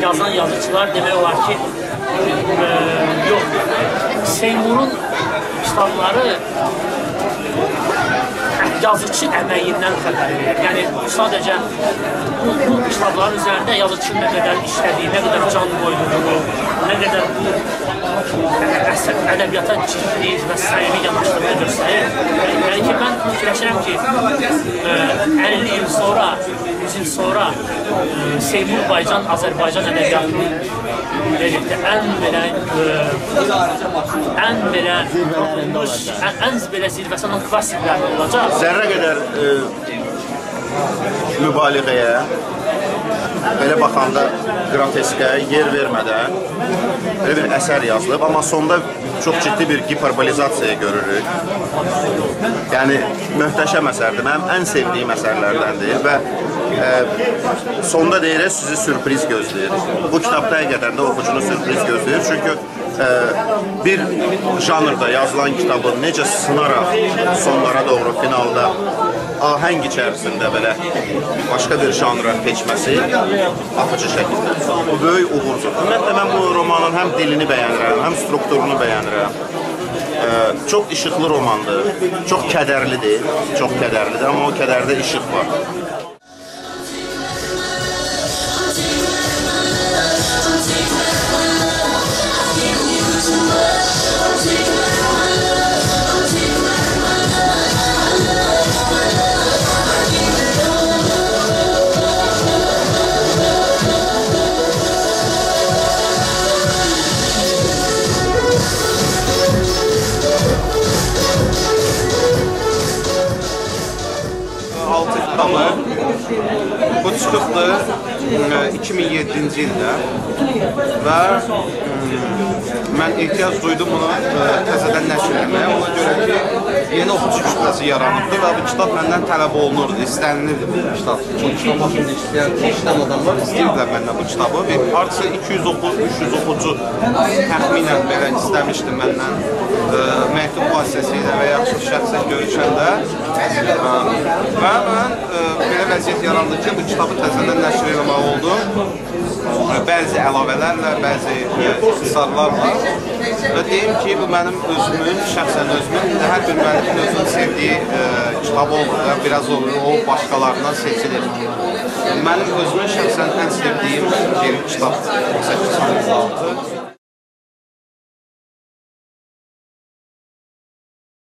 yazan yazıcılar demək olar ki, yoxdur. Seymurun kitabları yazıcı əməyindən xəbər verir. Yəni, sadəcə bu kitabların üzərində yazıcı nə qədər işlədiyi, nə qədər can qoyduğunu, nə qədər ədəbiyyata ciddi və səmimi yanaşdığını göstərir. Yəni ki, mən fikirləşirəm ki, 50 il sonra, 100 il sonra Seymur Baycan Azərbaycan ədəbiyyatının ən belə zirvəsindən klassiklərdə olacaq. Zərrə qədər mübaliğəyə, belə baxanda qroteskə yer vermədən belə bir əsər yazılıb, amma sonda çox ciddi bir hiperbolizasiyaya görürük. Yəni, möhtəşəm əsərdir. Mənim ən sevdiyim əsərlərdəndir və sonda deyirək, sizi sürpriz gözləyir. Bu kitabda həqiqətən də oxucunu sürpriz gözləyir. Çünki bir janrda yazılan kitabın necə sınaraq sonlara doğru finalda ahəng içərisində belə başqa bir janra keçməsi axıcı şəkildə. Bu böyük uğurdur. Ümumiyyətlə, mən bu romanın həm dilini bəyənirəm, həm strukturunu bəyənirəm. Çox işıqlı romandır, çox kədərlidir, amma o kədərdə işıq var. Bu çıxıbdır 2007-ci ildə və mən ehtiyac duydum bunu təzədən nəşr etməyə. Ona görə ki, yeni oxucu kütləsi yaranıbdır və bu kitab məndən tələb olunurdu, istənilirdi bu kitab. Bu kitab haqqında işləyən adamlar istəyirdilər məndən bu kitabı. Hardasa 200-300 oxucu təxminən belə istəmişdi məndən məktub vasitəsilə və yaxşı şəxsən görüşəndə və mən belə vəziyyət yarandı ki, bu kitabı təzədən nəşr eləmək oldu. bəzi əlavələrlə, bəzi ixtisarlarla və deyim ki, bu mənim özümün, şəxsən özümün, hər bir müəllifin özünün sevdiyi kitab olur və biraz olur, o başqalarından seçilir. Mənim özümün şəxsən ən sevdiyim bir kitab 8 saniyyə.